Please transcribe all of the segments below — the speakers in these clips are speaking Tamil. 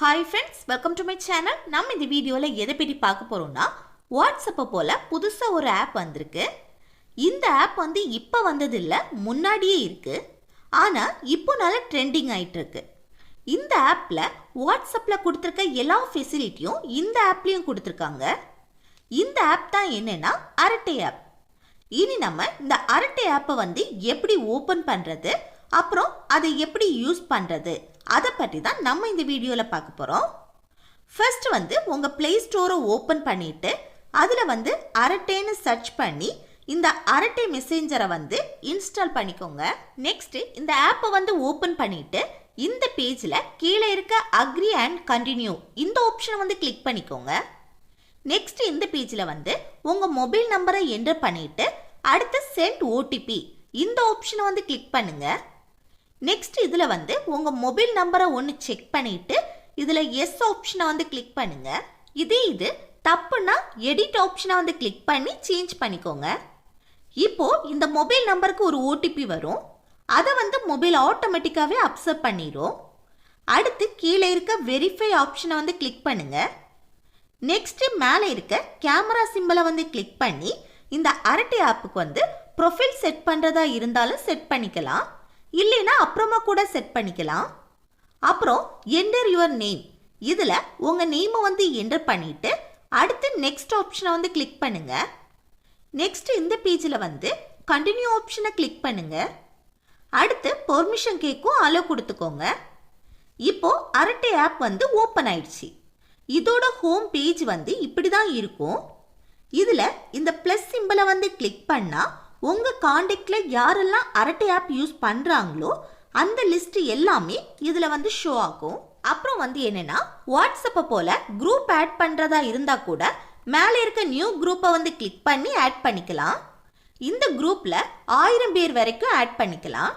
Hi friends, welcome to my channel. நம்ம இந்த வீடியோல எதை பத்தி பார்க்க போறோம்னா வாட்ஸ்அப் போல புதுசா ஒரு ஆப் வந்திருக்கு. இந்த ஆப் வந்து இப்ப வந்தது இல்ல, முன்னாடியே இருக்கு. ஆனா இப்போ நல்ல ட்ரெண்டிங் ஆயிட்டு இருக்கு. இந்த ஆப்ல வாட்ஸ்அப்ல கொடுத்திருக்க எல்லா ஃபெசிலிட்டியும் இந்த ஆப்லயும் கொடுத்திருக்காங்க. இந்த ஆப் தான் என்னன்னா அரட்டை ஆப். இனி நம்ம இந்த அரட்டை ஆப்பை வந்து எப்படி ஓபன் பண்றது, அப்புறம் அதை எப்படி யூஸ் பண்றது அதை பற்றி தான் நம்ம இந்த வீடியோவில் பார்க்க போகிறோம். ஃபர்ஸ்ட் வந்து உங்கள் ப்ளே ஸ்டோரை ஓப்பன் பண்ணிவிட்டு அதில் வந்து அரட்டைன்னு சர்ச் பண்ணி இந்த அரட்டை மெசேஞ்சரை வந்து இன்ஸ்டால் பண்ணிக்கோங்க. நெக்ஸ்ட்டு இந்த ஆப்பை வந்து ஓப்பன் பண்ணிவிட்டு இந்த பேஜில் கீழே இருக்க அக்ரி அண்ட் கண்டினியூ இந்த ஆப்ஷனை வந்து கிளிக் பண்ணிக்கோங்க. நெக்ஸ்ட் இந்த பேஜில் வந்து உங்கள் மொபைல் நம்பரை என்டர் பண்ணிவிட்டு அடுத்து சென்ட் ஓடிபி இந்த ஆப்ஷனை வந்து கிளிக் பண்ணுங்கள். நெக்ஸ்ட் இதில் வந்து உங்கள் மொபைல் நம்பரை ஒன்று செக் பண்ணிவிட்டு இதில் எஸ் ஆப்ஷனை வந்து கிளிக் பண்ணுங்கள். இது தப்புன்னா எடிட் ஆப்ஷனை வந்து கிளிக் பண்ணி சேஞ்ச் பண்ணிக்கோங்க. இப்போது இந்த மொபைல் நம்பருக்கு ஒரு ஓடிபி வரும், அதை வந்து மொபைல் ஆட்டோமேட்டிக்காகவே அப்சர்வ் பண்ணிடும். அடுத்து கீழே இருக்க வெரிஃபை ஆப்ஷனை வந்து கிளிக் பண்ணுங்கள். நெக்ஸ்ட்டு மேலே இருக்க கேமரா சிம்பிளை வந்து கிளிக் பண்ணி இந்த அரட்டை ஆப்புக்கு வந்து ப்ரொஃபைல் செட் பண்ணுறதா இருந்தாலும் செட் பண்ணிக்கலாம், இல்லைன்னா அப்புறமா கூட செட் பண்ணிக்கலாம். அப்புறம் என்டர் யுவர் நேம், இதில் உங்கள் நேமை வந்து என்டர் பண்ணிவிட்டு அடுத்து நெக்ஸ்ட் ஆப்ஷனை வந்து கிளிக் பண்ணுங்க. நெக்ஸ்ட் இந்த பேஜில் வந்து கண்டினியூ ஆப்ஷனை கிளிக் பண்ணுங்க. அடுத்து பெர்மிஷன் கேட்கும் அலோ கொடுத்துக்கோங்க. இப்போ அரட்டை ஆப் வந்து ஓப்பன் ஆயிடுச்சு. இதோட ஹோம் பேஜ் வந்து இப்படி தான் இருக்கும். இதில் இந்த ப்ளஸ் சிம்பிளை வந்து கிளிக் பண்ணால் உங்கள் காண்டாக்டில் யாரெல்லாம் அரட்டை ஆப் யூஸ் பண்ணுறாங்களோ அந்த லிஸ்ட் எல்லாமே இதில் வந்து ஷோ ஆகும். அப்புறம் வந்து என்னென்னா வாட்ஸ்அப்பை போல் குரூப் ஆட் பண்ணுறதா இருந்தால் கூட மேலே இருக்க நியூ குரூப்பை வந்து கிளிக் பண்ணி ஆட் பண்ணிக்கலாம். இந்த குரூப்பில் 1000 பேர் வரைக்கும் ஆட் பண்ணிக்கலாம்.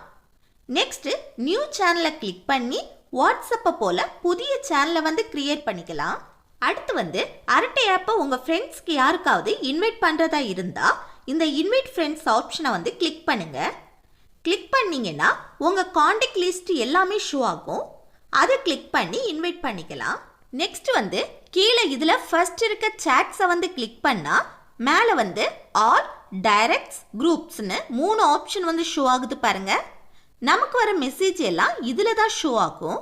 நெக்ஸ்ட்டு நியூ சேனலை கிளிக் பண்ணி வாட்ஸ்அப்பை போல் புதிய சேனலை வந்து கிரியேட் பண்ணிக்கலாம். அடுத்து வந்து அரட்டை ஆப்பை உங்கள் ஃப்ரெண்ட்ஸ்க்கு யாருக்காவது இன்வைட் பண்ணுறதா இருந்தால் இந்த இன்வைட் ஃப்ரெண்ட்ஸ் ஆப்ஷனை வந்து கிளிக் பண்ணுங்க. கிளிக் பண்ணீங்கன்னா உங்கள் காண்டாக்ட் லிஸ்ட் எல்லாமே ஷோ ஆகும், அதை கிளிக் பண்ணி இன்வைட் பண்ணிக்கலாம். நெக்ஸ்ட் வந்து கீழே இதில் ஃபர்ஸ்ட் இருக்க சாட்ஸை வந்து கிளிக் பண்ணால் மேலே வந்து ஆல், டைரக்ட்ஸ், குரூப்ஸ்னு 3 ஆப்ஷன் வந்து ஷோ ஆகுது பாருங்க. நமக்கு வர மெசேஜ் எல்லாம் இதில் தான் ஷோ ஆகும்.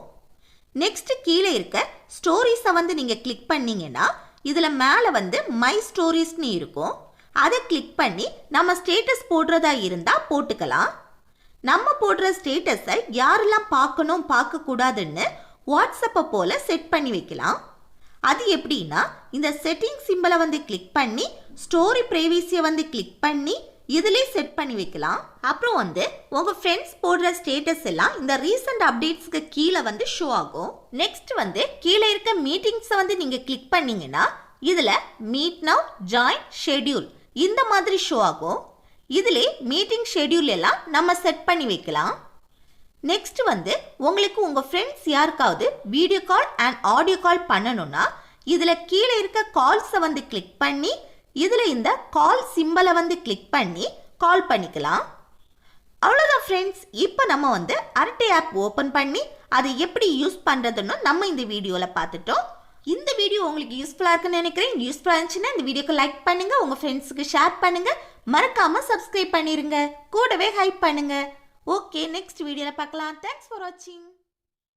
நெக்ஸ்ட் கீழே இருக்க ஸ்டோரிஸை வந்து நீங்கள் கிளிக் பண்ணீங்கன்னா இதில் மேலே வந்து மை ஸ்டோரிஸ்னு இருக்கும், அதை கிளிக் பண்ணி நம்ம ஸ்டேட்டஸ் போடுறதா இருந்தால் போட்டுக்கலாம். நம்ம போடுற ஸ்டேட்டஸை யாரெல்லாம் பார்க்கணும் பார்க்கக்கூடாதுன்னு வாட்ஸ்அப்பை போல் செட் பண்ணி வைக்கலாம். அது எப்படின்னா இந்த செட்டிங் சிம்பிளை வந்து கிளிக் பண்ணி ஸ்டோரி பிரைவசியை வந்து கிளிக் பண்ணி இதிலே செட் பண்ணி வைக்கலாம். அப்புறம் வந்து உங்கள் ஃப்ரெண்ட்ஸ் போடுற ஸ்டேட்டஸ் எல்லாம் இந்த ரீசெண்ட் அப்டேட்ஸ்க்கு கீழே வந்து ஷோ ஆகும். நெக்ஸ்ட் வந்து கீழே இருக்க மீட்டிங்ஸை வந்து நீங்கள் கிளிக் பண்ணீங்கன்னா இதில் மீட் நவ், ஜாயின், ஷெட்யூல் இந்த மாதிரி ஷோ ஆகும். இதிலே மீட்டிங் ஷெட்யூல் எல்லாம் நம்ம செட் பண்ணி வைக்கலாம். நெக்ஸ்ட் வந்து உங்களுக்கு உங்கள் ஃப்ரெண்ட்ஸ் யாருக்காவது video call and audio call பண்ணணும்னா இதில் கீழே இருக்க கால்ஸை வந்து கிளிக் பண்ணி இதில் இந்த கால் சிம்பிளை வந்து கிளிக் பண்ணி கால் பண்ணிக்கலாம். அவ்வளோதான் ஃப்ரெண்ட்ஸ், இப்போ நம்ம வந்து அரட்டை ஆப் ஓப்பன் பண்ணி அதை எப்படி யூஸ் பண்ணுறதுன்னு நம்ம இந்த வீடியோவில் பார்த்துட்டோம். இந்த வீடியோ உங்களுக்கு யூஸ்ஃபுல்லாக இருக்குன்னு நினைக்கிறேன். யூஸ்ஃபுல்லாக இருந்துச்சுன்னா இந்த வீடியோக்கு லைக் பண்ணுங்க, உங்கள் ஃப்ரெண்ட்ஸுக்கு ஷேர் பண்ணுங்க, மறக்காம சப்ஸ்கிரைப் பண்ணிருங்க, கூடவே ஹைப் பண்ணுங்க. ஓகே, நெக்ஸ்ட் வீடியோவில் பார்க்கலாம். தேங்க்ஸ் ஃபார் வாட்சிங்.